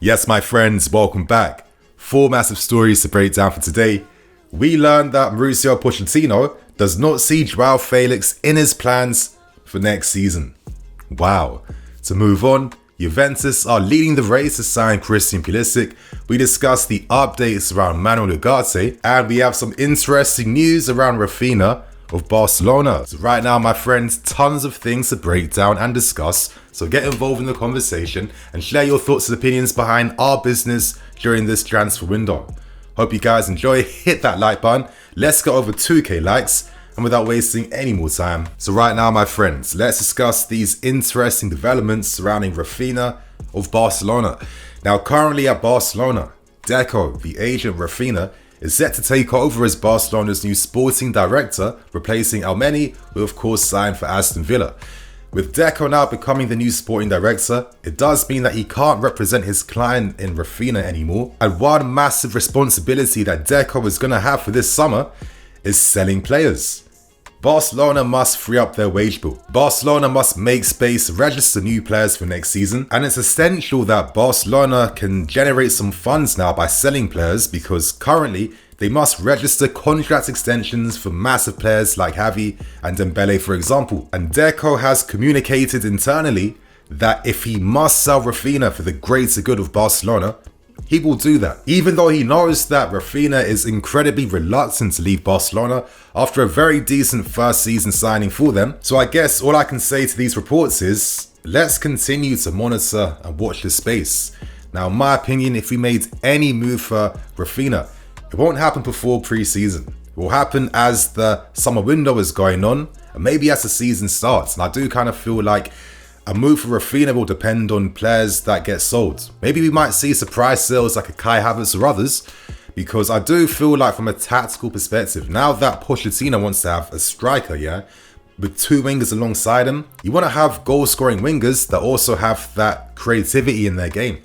Yes, my friends, welcome back. 4 massive stories to break down for today. We learned that Mauricio Pochettino does not see JOAO FELIX in his plans for next season. Wow. To move on, Juventus are leading the race to sign Christian Pulisic. We discussed the updates around Manuel Ugarte, and we have some interesting news around Raphinha of Barcelona. So right now, my friends, tons of things to break down and discuss. So get involved in the conversation and share your thoughts and opinions behind our business during this transfer window. Hope you guys enjoy. Hit that like button. Let's get over 2k likes. And without wasting any more time. So right now, my friends, let's discuss these interesting developments surrounding Raphinha of Barcelona. Now, currently at Barcelona, Deco, the agent Raphinha, is set to take over as Barcelona's new sporting director, replacing Almeni, who of course signed for Aston Villa. With Deco now becoming the new sporting director, it does mean that he can't represent his client in Raphinha anymore. And one massive responsibility that Deco is going to have for this summer is selling players. Barcelona must free up their wage bill. Barcelona must make space to register new players for next season, and it's essential that Barcelona can generate some funds now by selling players, because currently they must register contract extensions for massive players like Xavi and Dembele, for example. And Deco has communicated internally that if he must sell Raphinha for the greater good of Barcelona, he will do that, even though he knows that Raphinha is incredibly reluctant to leave Barcelona after a very decent first season signing for them. So I guess all I can say to these reports is, let's continue to monitor and watch this space. Now, in my opinion, if we made any move for Raphinha, it won't happen before pre-season. It will happen as the summer window is going on, and maybe as the season starts. And I do kind of feel like a move for Raphinha will depend on players that get sold. Maybe we might see surprise sales like a Kai Havertz or others, because I do feel like from a tactical perspective, now that Pochettino wants to have a striker, with 2 wingers alongside him, you want to have goal-scoring wingers that also have that creativity in their game.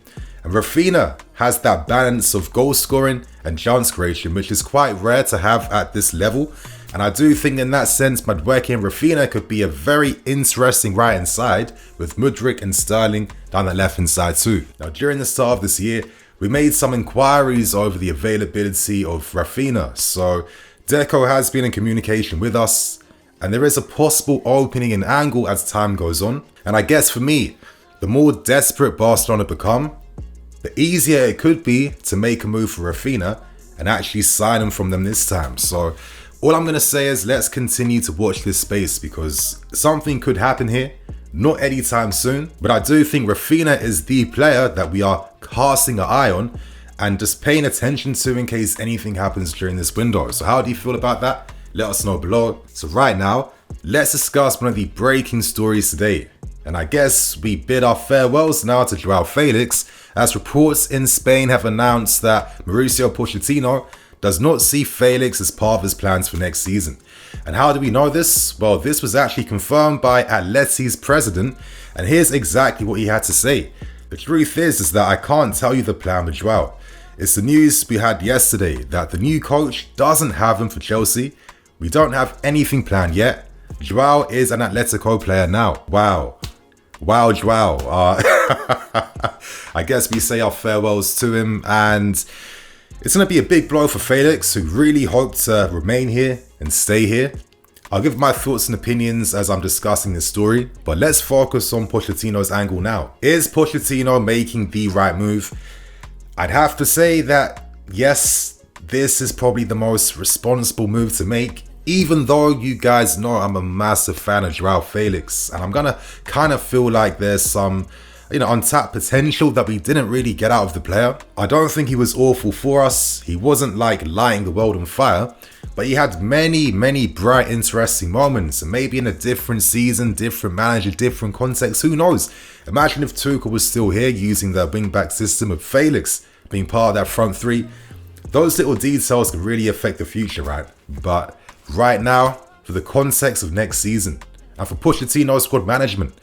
And Raphinha has that balance of goal-scoring and chance creation, which is quite rare to have at this level. And I do think in that sense, Madueke and Raphinha could be a very interesting right-hand side, with Mudryk and Sterling down the left-hand side too. Now, during the start of this year, we made some inquiries over the availability of Raphinha. So Deco has been in communication with us, and there is a possible opening in angle as time goes on. And I guess for me, the more desperate Barcelona become, the easier it could be to make a move for Raphinha and actually sign him from them this time. So all I'm going to say is let's continue to watch this space, because something could happen here, not anytime soon. But I do think Raphinha is the player that we are casting our eye on and just paying attention to in case anything happens during this window. So how do you feel about that? Let us know below. So right now, let's discuss one of the breaking stories today. And I guess we bid our farewells now to JOAO FELIX, as reports in Spain have announced that Mauricio Pochettino does not see Felix as part of his plans for next season. And how do we know this? Well, this was actually confirmed by Atleti's president, and here's exactly what he had to say. The truth is that I can't tell you the plan with JOAO. It's the news we had yesterday that the new coach doesn't have him for Chelsea. We don't have anything planned yet. JOAO is an Atletico player now. Wow, JOAO. I guess we say our farewells to him, and it's going to be a big blow for Felix, who really hoped to remain here and stay here. I'll give my thoughts and opinions as I'm discussing this story, but let's focus on Pochettino's angle now. Is Pochettino making the right move? I'd have to say that yes, this is probably the most responsible move to make, even though you guys know I'm a massive fan of JOAO FELIX, and I'm going to kind of feel like there's some untapped potential that we didn't really get out of the player. I don't think he was awful for us. He wasn't like lighting the world on fire, but he had many bright, interesting moments. And maybe in a different season, different manager, different context, who knows? Imagine if Tuchel was still here using the wing-back system with Felix being part of that front three. Those little details can really affect the future, right? But right now, for the context of next season, and for Pochettino's squad management,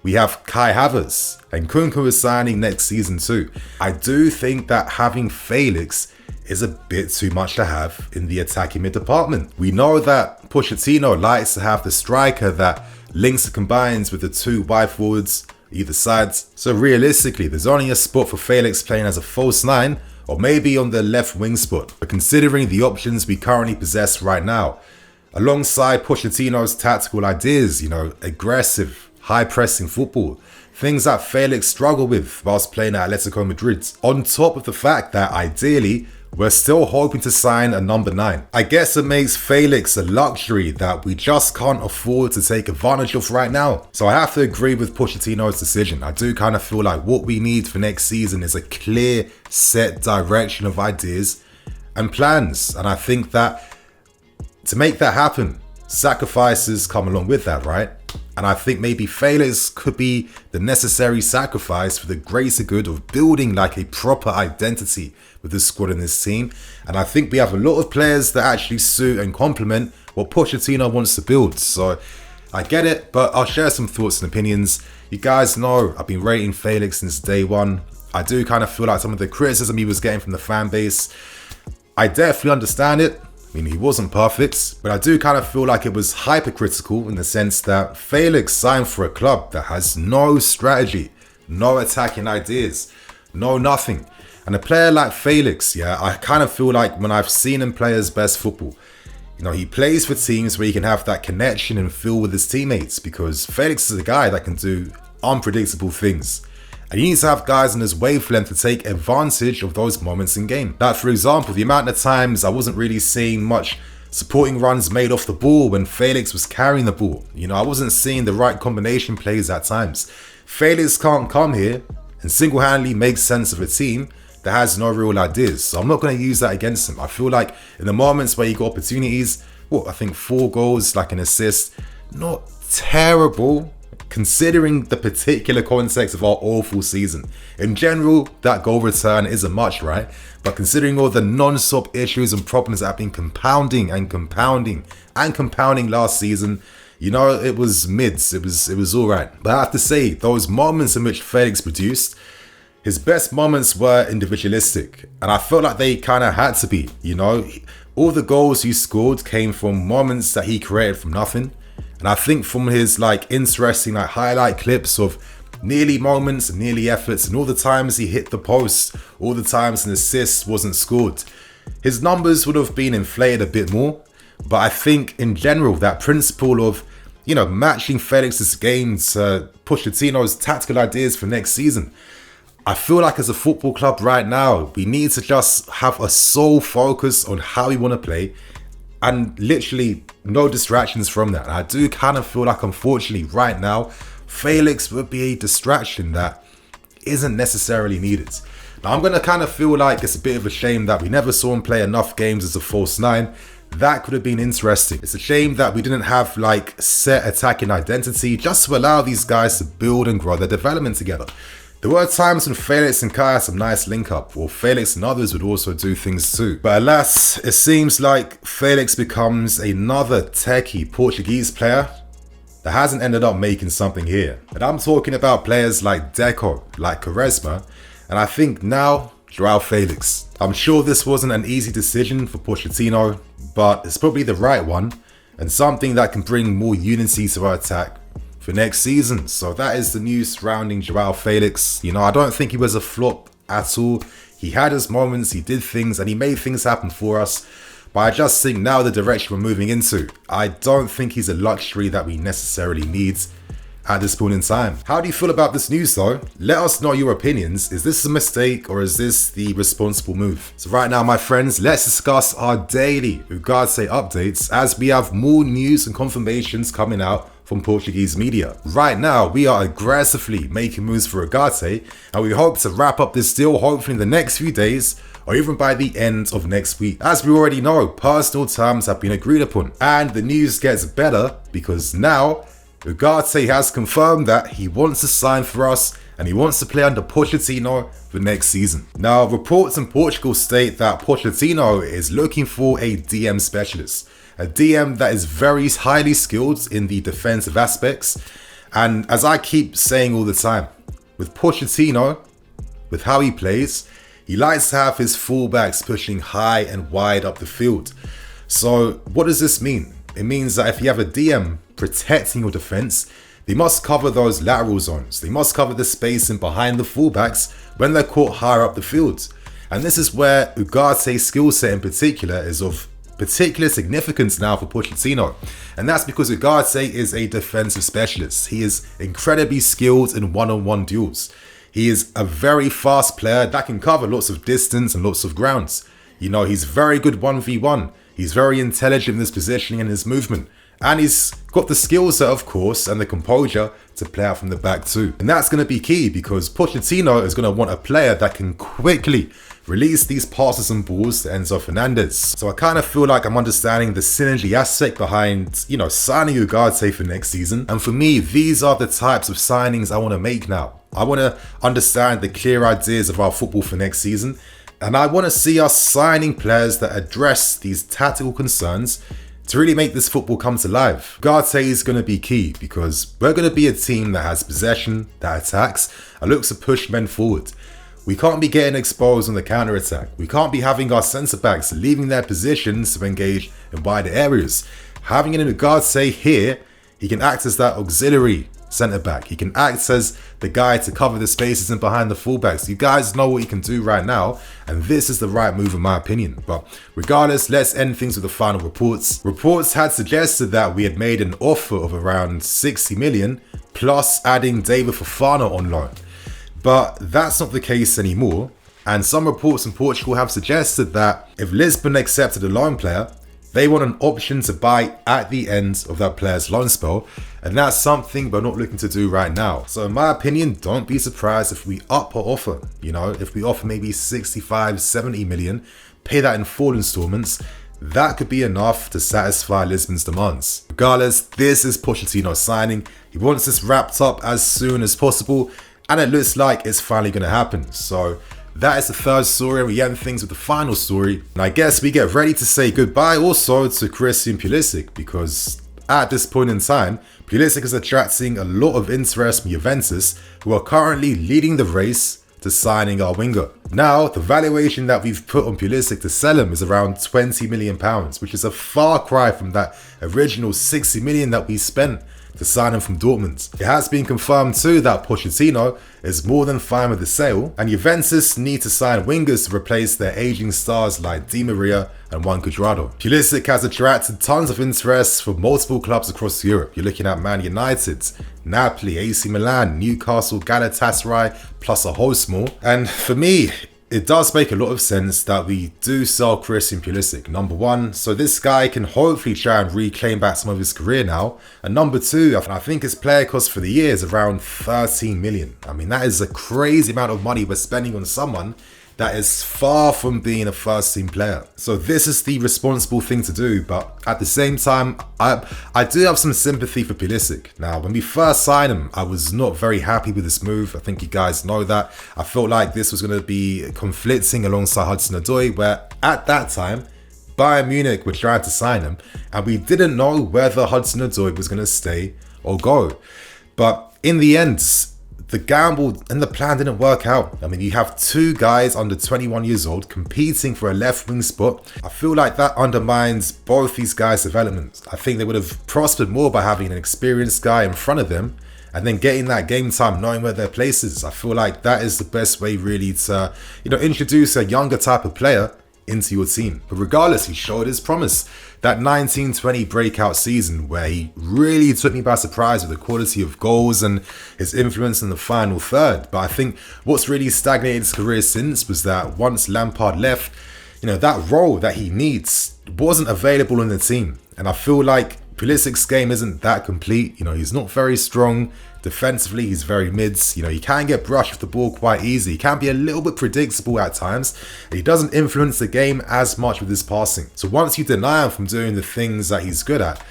we have Kai Havertz, and Kunku is signing next season too. I do think that having Felix is a bit too much to have in the attacking mid department. We know that Pochettino likes to have the striker that links and combines with the 2 wide forwards either side. So realistically, there's only a spot for Felix playing as a false 9 or maybe on the left wing spot. But considering the options we currently possess right now, alongside Pochettino's tactical ideas, aggressive, high-pressing football, things that Felix struggled with whilst playing at Atletico Madrid, on top of the fact that ideally, we're still hoping to sign a number 9. I guess it makes Felix a luxury that we just can't afford to take advantage of right now. So I have to agree with Pochettino's decision. I do kind of feel like what we need for next season is a clear, set direction of ideas and plans. And I think that to make that happen, sacrifices come along with that, right? And I think maybe Felix could be the necessary sacrifice for the greater good of building like a proper identity with this squad and this team. And I think we have a lot of players that actually suit and complement what Pochettino wants to build. So I get it, but I'll share some thoughts and opinions. You guys know I've been rating Felix since day one. I do kind of feel like some of the criticism he was getting from the fan base, I definitely understand it. I mean, he wasn't perfect, but I do kind of feel like it was hypercritical in the sense that Felix signed for a club that has no strategy, no attacking ideas, no nothing. And a player like Felix, I kind of feel like when I've seen him play his best football, he plays for teams where he can have that connection and feel with his teammates, because Felix is a guy that can do unpredictable things. And he needs to have guys in his wavelength to take advantage of those moments in game. Like, for example, the amount of times I wasn't really seeing much supporting runs made off the ball when Felix was carrying the ball. I wasn't seeing the right combination plays at times. Felix can't come here and single-handedly make sense of a team that has no real ideas. So I'm not going to use that against him. I feel like in the moments where he got opportunities, I think 4 goals, like an assist, not terrible, considering the particular context of our awful season. In general, that goal return isn't much, right? But considering all the non-stop issues and problems that have been compounding last season, it was mids. It was all right. But I have to say, those moments in which Felix produced, his best moments were individualistic. And I felt like they kind of had to be, All the goals he scored came from moments that he created from nothing. And I think from his interesting highlight clips of nearly moments and nearly efforts and all the times he hit the post, all the times an assist wasn't scored, his numbers would have been inflated a bit more. But I think in general, that principle of, matching Felix's game to Pochettino's tactical ideas for next season, I feel like as a football club right now, we need to just have a sole focus on how we want to play and literally no distractions from that. And I do kind of feel like, unfortunately, right now, Felix would be a distraction that isn't necessarily needed. Now, I'm going to kind of feel like it's a bit of a shame that we never saw him play enough games as a false 9. That could have been interesting. It's a shame that we didn't have set attacking identity just to allow these guys to build and grow their development together. There were times when Felix and Kai had some nice link-up, or Felix and others would also do things too. But alas, it seems like Felix becomes another techie Portuguese player that hasn't ended up making something here. And I'm talking about players like Deco, like Quaresma, and I think now JOAO FELIX. I'm sure this wasn't an easy decision for Pochettino, but it's probably the right one, and something that can bring more unity to our attack for next season. So that is the news surrounding JOAO FELIX. I don't think he was a flop at all. He had his moments, he did things, and he made things happen for us. But I just think now the direction we're moving into, I don't think he's a luxury that we necessarily need at this point in time. How do you feel about this news though? Let us know your opinions. Is this a mistake or is this the responsible move? So right now, my friends, let's discuss our daily Ugarte updates as we have more news and confirmations coming out from Portuguese media. Right now, we are aggressively making moves for Ugarte, and we hope to wrap up this deal hopefully in the next few days or even by the end of next week. As we already know, personal terms have been agreed upon, and the news gets better because now Ugarte has confirmed that he wants to sign for us and he wants to play under Pochettino for next season. Now, reports in Portugal state that Pochettino is looking for a DM specialist, a DM that is very highly skilled in the defensive aspects. And as I keep saying all the time, with Pochettino, with how he plays, he likes to have his fullbacks pushing high and wide up the field. So what does this mean? It means that if you have a DM protecting your defense, They must cover those lateral zones. They must cover the spacing behind the fullbacks when they're caught higher up the field. And this is where Ugarte's skill set in particular is of particular significance now for Pochettino. And that's because Ugarte is a defensive specialist. He is incredibly skilled in one-on-one duels. He is a very fast player that can cover lots of distance and lots of grounds. You know, he's very good 1v1. He's very intelligent in his positioning and his movement. And he's got the skill set, of course, and the composure to play out from the back too. And that's going to be key because Pochettino is going to want a player that can quickly release these passes and balls to Enzo Fernandez. So I kind of feel like I'm understanding the synergy aspect behind, you know, signing Ugarte for next season. And for me, these are the types of signings I want to make now. I want to understand the clear ideas of our football for next season. And I want to see us signing players that address these tactical concerns to really make this football come to life. Ugarte is going to be key because we're going to be a team that has possession, that attacks, and looks to push men forward. We can't be getting exposed on the counter-attack. We can't be having our centre-backs leaving their positions to engage in wider areas. Having an Ugarte here, he can act as that auxiliary centre-back. He can act as the guy to cover the spaces in behind the fullbacks. You guys know what he can do right now, and this is the right move in my opinion. But regardless, let's end things with the final reports. Reports had suggested that we had made an offer of around 60 million, plus adding David Fofana on loan. But that's not the case anymore, and some reports in Portugal have suggested that if Lisbon accepted a loan player, they want an option to buy at the end of that player's loan spell, and that's something we're not looking to do right now. So in my opinion, don't be surprised if we up our offer. You know, if we offer maybe 65, 70 million, pay that in 4 installments, that could be enough to satisfy Lisbon's demands. Regardless, this is Pochettino signing. He wants this wrapped up as soon as possible, and it looks like it's finally going to happen. So that is the third story, and we end things with the final story. And I guess we get ready to say goodbye also to Christian Pulisic, because at this point in time, Pulisic is attracting a lot of interest from Juventus, who are currently leading the race to signing our winger. Now, the valuation that we've put on Pulisic to sell him is around £20 million, which is a far cry from that original 60 million that we spent to sign him from Dortmund. It has been confirmed too that Pochettino is more than fine with the sale, and Juventus need to sign wingers to replace their aging stars like Di Maria and Juan Cuadrado. Pulisic has attracted tons of interest from multiple clubs across Europe. You're looking at Man United, Napoli, AC Milan, Newcastle, Galatasaray, plus a host more. And for me, it does make a lot of sense that we do sell Christian Pulisic. Number one, so this guy can hopefully try and reclaim back some of his career now. And number two, I think his player cost for the year is around 13 million. I mean, that is a crazy amount of money we're spending on someone that is far from being a first team player. So this is the responsible thing to do, but at the same time, I do have some sympathy for Pulisic. Now, when we first signed him, I was not very happy with this move. I think you guys know that. I felt like this was going to be conflicting alongside Hudson-Odoi, where at that time, Bayern Munich were trying to sign him, and we didn't know whether Hudson-Odoi was going to stay or go. But in the end, the gamble and the plan didn't work out. I mean, you have two guys under 21 years old competing for a left wing spot. I feel like that undermines both these guys' development. I think they would have prospered more by having an experienced guy in front of them and then getting that game time, knowing where their place is. I feel like that is the best way really to, introduce a younger type of player into your team. But regardless, he showed his promise. That 19-20 breakout season where he really took me by surprise with the quality of goals and his influence in the final third. But I think what's really stagnated his career since was that once Lampard left, that role that he needs wasn't available in the team. And I feel like Pulisic's game isn't that complete. He's not very strong. Defensively, he's very mids. He can get brushed with the ball quite easy. He can be a little bit predictable at times. And he doesn't influence the game as much with his passing. So once you deny him from doing the things that he's good at,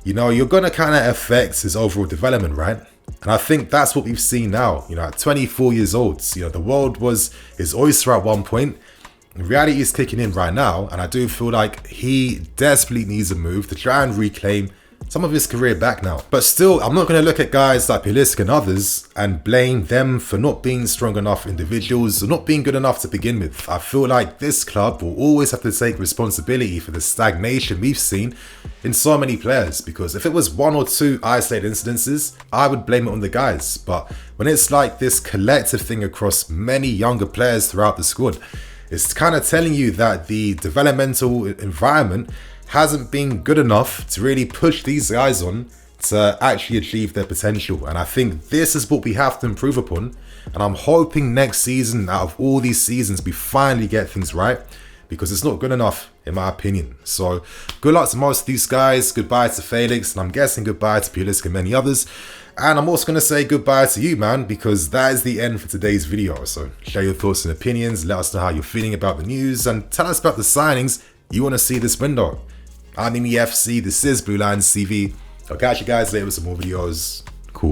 you're going to kind of affect his overall development, right? And I think that's what we've seen now. At 24 years old, the world was his oyster at one point. Reality is kicking in right now, and I do feel like he desperately needs a move to try and reclaim some of his career back now. But still, I'm not going to look at guys like PULISIC and others and blame them for not being strong enough individuals or not being good enough to begin with. I feel like this club will always have to take responsibility for the stagnation we've seen in so many players, because if it was one or two isolated incidences, I would blame it on the guys. But when it's like this collective thing across many younger players throughout the squad, it's kind of telling you that the developmental environment hasn't been good enough to really push these guys on to actually achieve their potential. And I think this is what we have to improve upon. And I'm hoping next season, out of all these seasons, we finally get things right, because it's not good enough in my opinion. So good luck to most of these guys. Goodbye to Felix, and I'm guessing goodbye to PULISIC and many others. And I'm also going to say goodbye to you, man, because that is the end for today's video. So share your thoughts and opinions, let us know how you're feeling about the news, and tell us about the signings you want to see this window. I'm EFC, this is BlueLionsTV. I'll catch you guys later with some more videos. Cool.